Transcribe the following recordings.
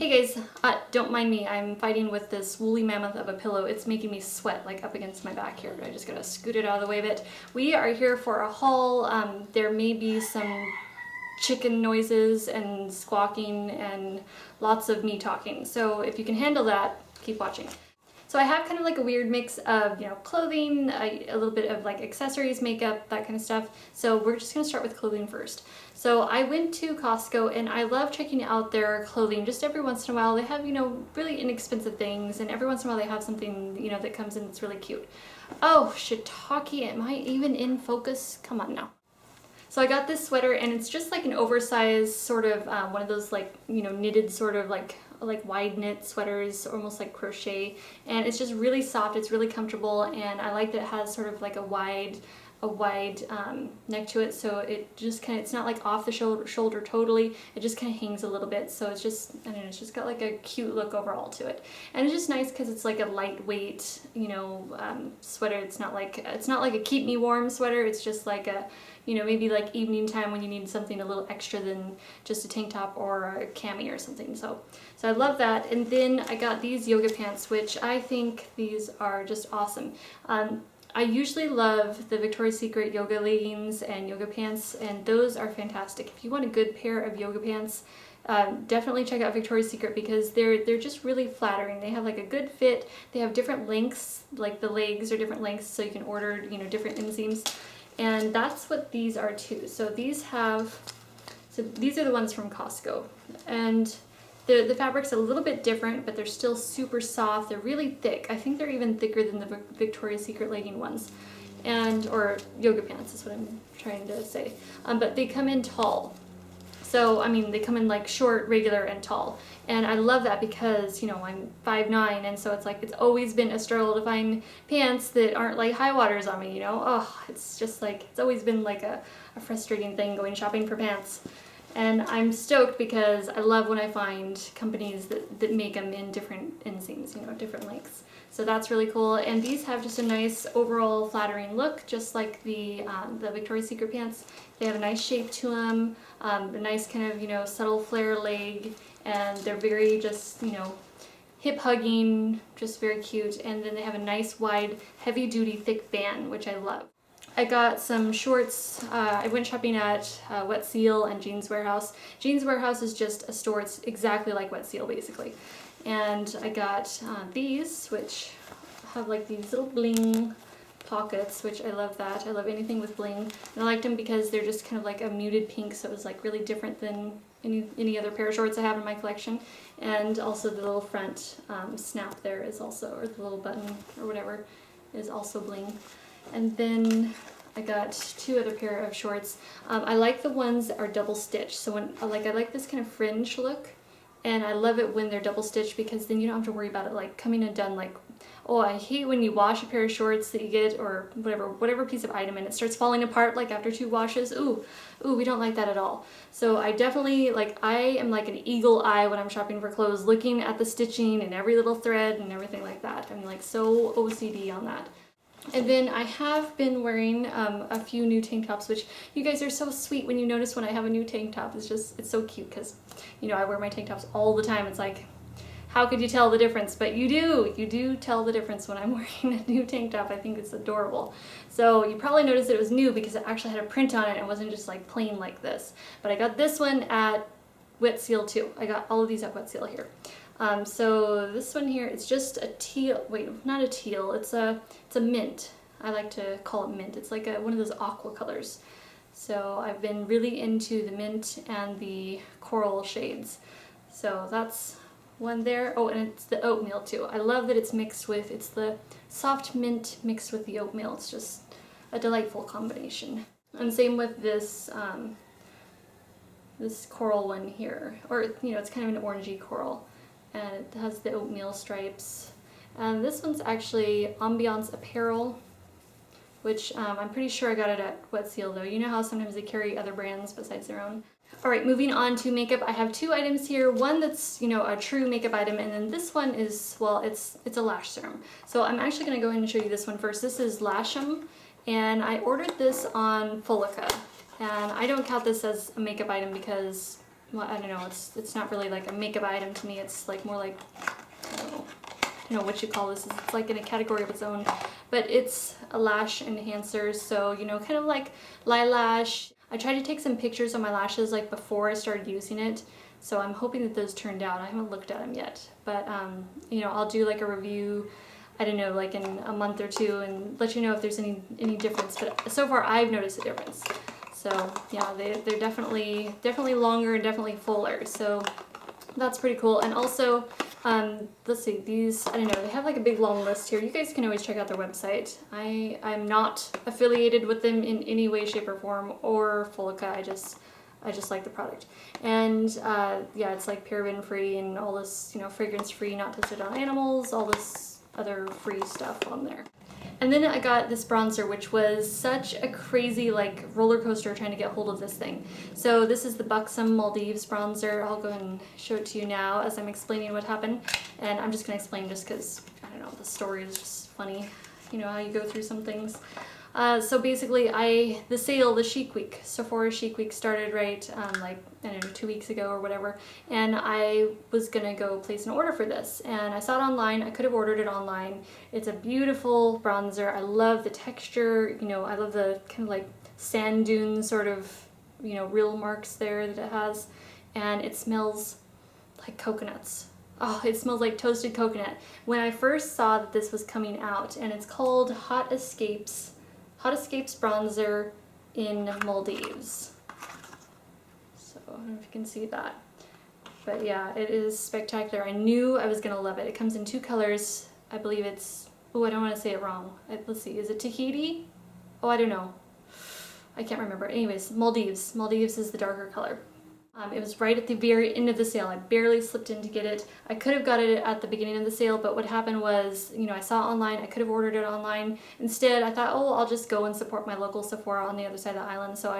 Hey guys, don't mind me, I'm fighting with this woolly mammoth of a pillow. It's making me sweat like up against my back here, but I just gotta scoot it out of the way a bit. We are here for a haul. There may be some chicken noises and squawking and lots of me talking. So if you can handle that, keep watching. So I have kind of like a weird mix of, clothing, a little bit of like accessories, makeup, that kind of stuff. So we're just gonna start with clothing first. So I went to Costco and I love checking out their clothing just every once in a while. They have, really inexpensive things, and every once in a while they have something, that comes in that's really cute. Oh, shiitake, am I even in focus? Come on now. So I got this sweater, and it's just like an oversized sort of one of those like knitted sort of like wide knit sweaters, almost like crochet, and it's just really soft. It's really comfortable, and I like that it has sort of like a wide neck to it, so it just kind of, it's not like off the shoulder totally. It just kind of hangs a little bit, so it's just, I don't know, it's just got like a cute look overall to it, and it's just nice because it's like a lightweight sweater. It's not like a keep me warm sweater. It's just like a maybe like evening time when you need something a little extra than just a tank top or a cami or something. So I love that. And then I got these yoga pants, which I think these are just awesome. I usually love the Victoria's Secret yoga leggings and yoga pants, and those are fantastic. If you want a good pair of yoga pants, definitely check out Victoria's Secret because they're just really flattering. They have like a good fit. They have different lengths, like the legs are different lengths, so you can order different inseams. And that's what these are too. So these are the ones from Costco, and the fabric's a little bit different, but they're still super soft. They're really thick. I think they're even thicker than the Victoria's Secret legging ones, or yoga pants is what I'm trying to say. But they come in tall. So, I mean, they come in like short, regular, and tall. And I love that because, I'm 5'9", and so it's like, it's always been a struggle to find pants that aren't like high waters on me, Oh, it's just like, it's always been like a frustrating thing going shopping for pants. And I'm stoked because I love when I find companies that make them in different inseams, different lengths. So that's really cool. And these have just a nice overall flattering look, just like the Victoria's Secret pants. They have a nice shape to them, a nice kind of, subtle flare leg, and they're very just, hip hugging, just very cute. And then they have a nice wide, heavy duty, thick band, which I love. I got some shorts. I went shopping at Wet Seal and Jeans Warehouse. Jeans Warehouse is just a store. It's exactly like Wet Seal, basically. And I got these, which have like these little bling pockets, which I love that. I love anything with bling. And I liked them because they're just kind of like a muted pink, so it was like really different than any other pair of shorts I have in my collection. And also the little front snap there is also, or the little button or whatever, is also bling. And then I got two other pair of shorts. I like the ones that are double stitched. So I like this kind of fringe look, and I love it when they're double stitched because then you don't have to worry about it like coming undone. Like, oh, I hate when you wash a pair of shorts that you get, or whatever piece of item, and it starts falling apart like after 2 washes. Ooh, we don't like that at all. So I definitely, I am like an eagle eye when I'm shopping for clothes, looking at the stitching and every little thread and everything like that. I'm like so OCD on that. And then I have been wearing a few new tank tops, which you guys are so sweet when you notice when I have a new tank top. It's so cute because, I wear my tank tops all the time. It's like, how could you tell the difference? But you do tell the difference when I'm wearing a new tank top. I think it's adorable. So you probably noticed that it was new because it actually had a print on it. It wasn't just like plain like this. But I got this one at Wet Seal too. I got all of these at Wet Seal here. So this one here, it's just a teal, wait, not a teal, it's a mint. I like to call it mint. It's like one of those aqua colors. So I've been really into the mint and the coral shades. So that's one there. Oh, and it's the oatmeal too. I love that it's the soft mint mixed with the oatmeal. It's just a delightful combination. And same with this, this coral one here. Or, it's kind of an orangey coral. And it has the oatmeal stripes. And this one's actually Ambiance Apparel, which I'm pretty sure I got it at Wet Seal though. You know how sometimes they carry other brands besides their own. Alright, moving on to makeup. I have 2 items here. One that's, a true makeup item, and then this one is, well, it's a lash serum. So I'm actually going to go ahead and show you this one first. This is Lash'em, and I ordered this on Folica. And I don't count this as a makeup item because well, I don't know, it's not really like a makeup item to me. It's like more like, I don't know what you call this. It's like in a category of its own, but it's a lash enhancer. So, you know, kind of like Lilash. I tried to take some pictures of my lashes like before I started using it. So I'm hoping that those turned out. I haven't looked at them yet, but you know, I'll do like a review, I don't know, like in a month or two and let you know if there's any difference. But so far I've noticed a difference. So yeah, they're definitely longer and definitely fuller. So that's pretty cool. And also, let's see, these, I don't know, they have like a big long list here. You guys can always check out their website. I'm not affiliated with them in any way, shape, or form, or Folica. I just like the product. And yeah, it's like paraben free and all this, you know, fragrance free, not tested on animals, all this other free stuff on there. And then I got this bronzer, which was such a crazy like roller coaster trying to get hold of this thing. So this is the Buxom Maldives bronzer. I'll go and show it to you now as I'm explaining what happened. And I'm just gonna explain just because, I don't know, the story is just funny. You know how you go through some things. So basically the sale, the Chic Week, Sephora Chic Week started right like, I don't know, 2 weeks ago or whatever, and I was gonna go place an order for this, and I saw it online. I could have ordered it online. It's a beautiful bronzer. I love the texture, you know, I love the kind of like sand dune sort of, you know, real marks there that it has, and it smells like coconuts. Oh, it smells like toasted coconut. When I first saw that this was coming out, and it's called Hot Escapes bronzer in Maldives. So I don't know if you can see that. But yeah, it is spectacular. I knew I was gonna love it. It comes in 2 colors. I believe it's, oh, I don't want to say it wrong. Let's see, is it Tahiti? Oh, I don't know. I can't remember. Anyways, Maldives. Maldives is the darker color. It was right at the very end of the sale. I barely slipped in to get it. I could have got it at the beginning of the sale, but what happened was, you know, I saw it online. I could have ordered it online. Instead, I thought, oh, I'll just go and support my local Sephora on the other side of the island. So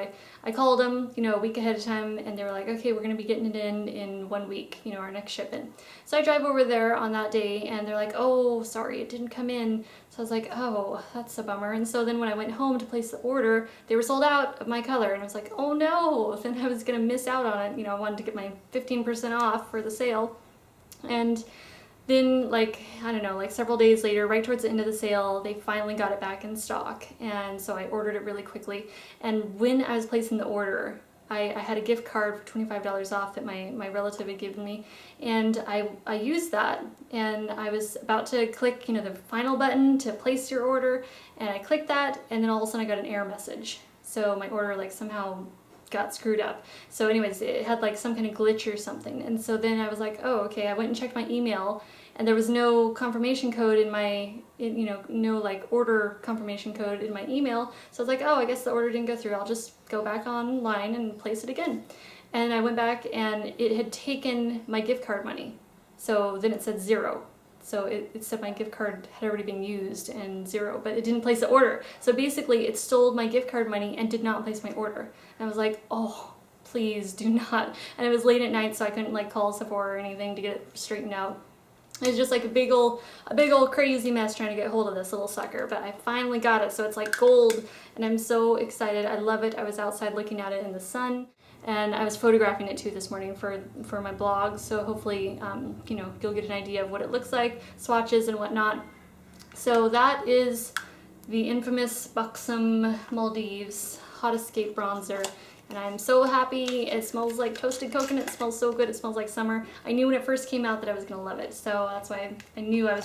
I called them, you know, a week ahead of time, and they were like, okay, we're going to be getting it in 1 week, you know, our next shipment. So I drive over there on that day, and they're like, oh, sorry, it didn't come in. So I was like, oh, that's a bummer. And so then when I went home to place the order, they were sold out of my color, and I was like, oh no, then I was going to miss out on it. You know, I wanted to get my 15% off for the sale. And then, like, I don't know, like several days later, right towards the end of the sale, they finally got it back in stock. And so I ordered it really quickly. And when I was placing the order, I had a gift card for $25 off that my relative had given me, and I used that, and I was about to click, you know, the final button to place your order, and I clicked that, and then all of a sudden I got an error message. So my order like somehow got screwed up. So anyways, it had like some kind of glitch or something, and so then I was like, oh, okay. I went and checked my email, and there was no confirmation code in my, you know, no like order confirmation code in my email. So I was like, oh, I guess the order didn't go through. I'll just go back online and place it again. And I went back, and it had taken my gift card money. So then it said 0. So it said my gift card had already been used and 0, but it didn't place the order. So basically it stole my gift card money and did not place my order. And I was like, oh, please do not. And it was late at night, so I couldn't like call Sephora or anything to get it straightened out. It was just like a big old crazy mess trying to get hold of this little sucker, but I finally got it. So it's like gold, and I'm so excited. I love it. I was outside looking at it in the sun, and I was photographing it too this morning for my blog. So hopefully, you know, you'll get an idea of what it looks like, swatches and whatnot. So that is the infamous Buxom Maldives Hot Escape Bronzer. And I'm so happy. It smells like toasted coconut. It smells so good. It smells like summer. I knew when it first came out that I was gonna love it. So that's why I knew I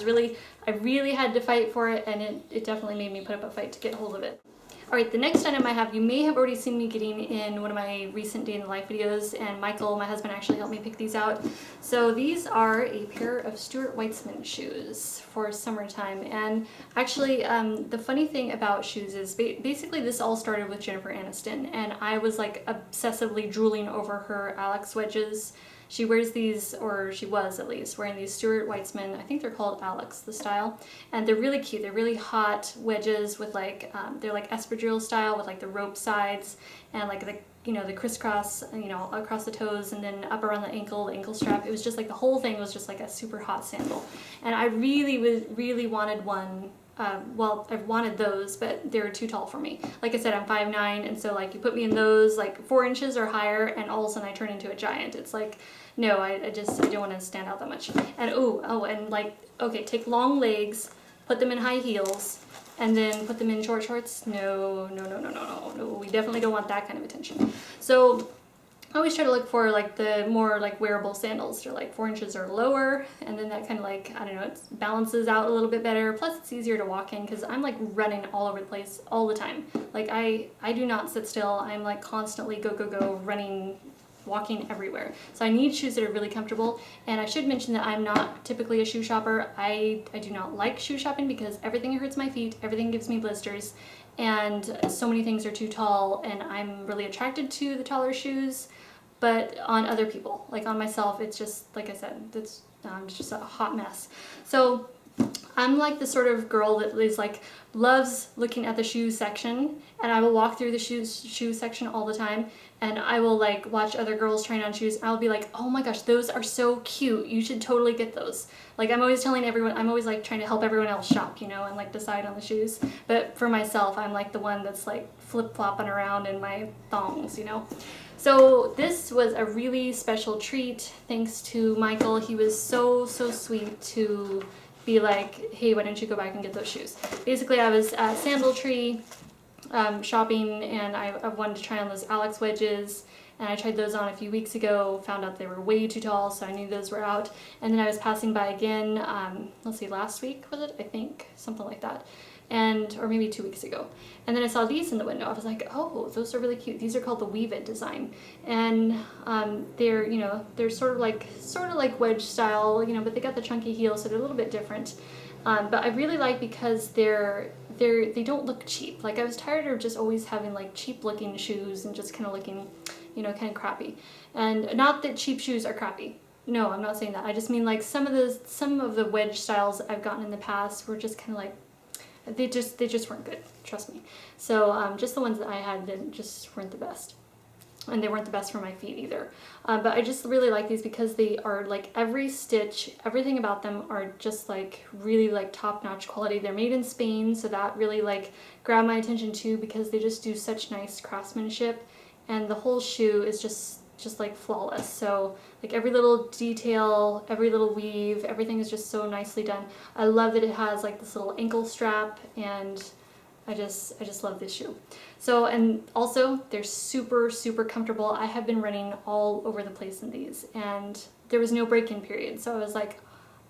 really had to fight for it, and it definitely made me put up a fight to get hold of it. Alright, the next item I have, you may have already seen me getting in one of my recent day in the life videos, and Michael, my husband, actually helped me pick these out. So these are a pair of Stuart Weitzman shoes for summertime. And actually, the funny thing about shoes is basically this all started with Jennifer Aniston, and I was like obsessively drooling over her Alex wedges. She wears these, or she was at least, wearing these Stuart Weitzman, I think they're called Alex, the style, and they're really cute. They're really hot wedges with like, they're like espadrille style with like the rope sides and like the, you know, the crisscross, you know, across the toes and then up around the ankle strap. It was just like the whole thing was just like a super hot sandal. And I really wanted one well, I've wanted those, but they're too tall for me. Like I said, I'm 5'9", and so like you put me in those like 4 inches or higher, and all of a sudden I turn into a giant. It's like, no, I don't want to stand out that much. And and like, okay, take long legs, put them in high heels, and then put them in short shorts. No, we definitely don't want that kind of attention. So I always try to look for like the more like wearable sandals. They're like 4 inches or lower, and then that kind of like, I don't know, it balances out a little bit better. Plus it's easier to walk in because I'm like running all over the place all the time. Like I do not sit still. I'm like constantly go running, walking everywhere. So I need shoes that are really comfortable. And I should mention that I'm not typically a shoe shopper. I do not like shoe shopping because everything hurts my feet, everything gives me blisters, and so many things are too tall, and I'm really attracted to the taller shoes. But on other people, like on myself, it's just, like I said, it's just a hot mess. So I'm like the sort of girl that is like, loves looking at the shoe section, and I will walk through the shoe section all the time, and I will like watch other girls trying on shoes. I'll be like, oh my gosh, those are so cute. You should totally get those. Like I'm always telling everyone, I'm always like trying to help everyone else shop, you know, and like decide on the shoes. But for myself, I'm like the one that's like flip-flopping around in my thongs, you know. So this was a really special treat thanks to Michael. He was so sweet to be like, hey, why don't you go back and get those shoes? Basically, I was at Sandal Tree shopping, and I wanted to try on those Alex wedges, and I tried those on a few weeks ago, found out they were way too tall, so I knew those were out. And then I was passing by again, let's see, last week was it? I think, something like that. Or maybe 2 weeks ago. And then I saw these in the window. I was like, oh, those are really cute. These are called the Weave It design. And they're, you know, they're sort of like wedge style, you know, but they got the chunky heels, so they're a little bit different. But I really like because they don't look cheap. Like I was tired of just always having like cheap looking shoes and just kind of looking, you know, kind of crappy. And not that cheap shoes are crappy. No, I'm not saying that. I just mean like some of the wedge styles I've gotten in the past were just kind of like, they just weren't good, trust me. So just the ones that I had that just weren't the best. And they weren't the best for my feet either. But I just really like these because they are like every stitch, everything about them are just like really like top-notch quality. They're made in Spain, so that really like grabbed my attention too because they just do such nice craftsmanship, and the whole shoe is just like flawless. So like every little detail, every little weave, everything is just so nicely done. I love that it has like this little ankle strap, and I just love this shoe. So, and also they're super comfortable. I have been running all over the place in these, and there was no break-in period. So I was like,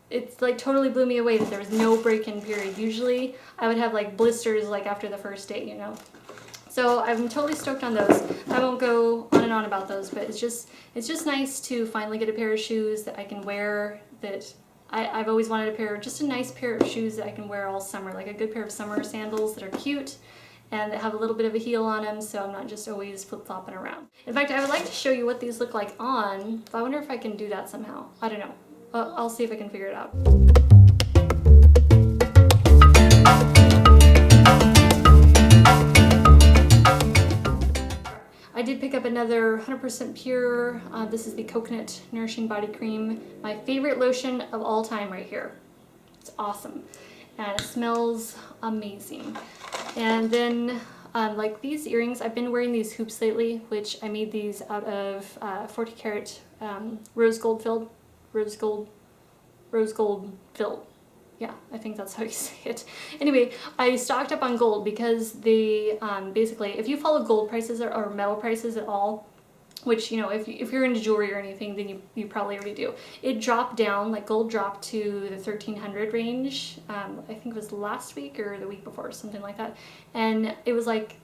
it's like totally blew me away that there was no break-in period. Usually I would have like blisters like after the first day, you know. So I'm totally stoked on those. I won't go on and on about those, but it's just nice to finally get a pair of shoes that I can wear, that I've always wanted just a nice pair of shoes that I can wear all summer, like a good pair of summer sandals that are cute and that have a little bit of a heel on them, so I'm not just always flip-flopping around. In fact, I would like to show you what these look like on, but I wonder if I can do that somehow. I don't know. I'll see if I can figure it out. I did pick up another 100% pure, this is the Coconut Nourishing Body Cream, my favorite lotion of all time right here. It's awesome, and it smells amazing. And then like these earrings, I've been wearing these hoops lately, which I made these out of 40 karat rose gold filled. Yeah, I think that's how you say it. Anyway, I stocked up on gold because they basically, if you follow gold prices or metal prices at all, which, you know, if you're into jewelry or anything, then you probably already do. It dropped down, like gold dropped to the 1300 range, I think it was last week or the week before, something like that. And it was like,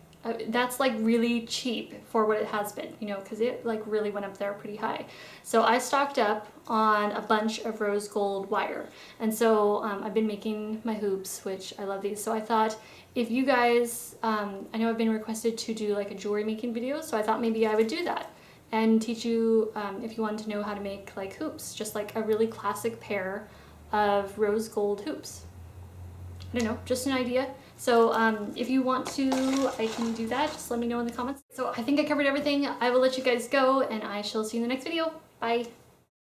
that's like really cheap for what it has been, you know, because it like really went up there pretty high. So I stocked up on a bunch of rose gold wire, and so I've been making my hoops, which I love these. So I thought, if you guys, I know I've been requested to do like a jewelry making video, so I thought maybe I would do that and teach you if you wanted to know how to make like hoops, just like a really classic pair of rose gold hoops. I don't know, just an idea. So if you want to, I can do that. Just let me know in the comments. So I think I covered everything. I will let you guys go, and I shall see you in the next video. Bye.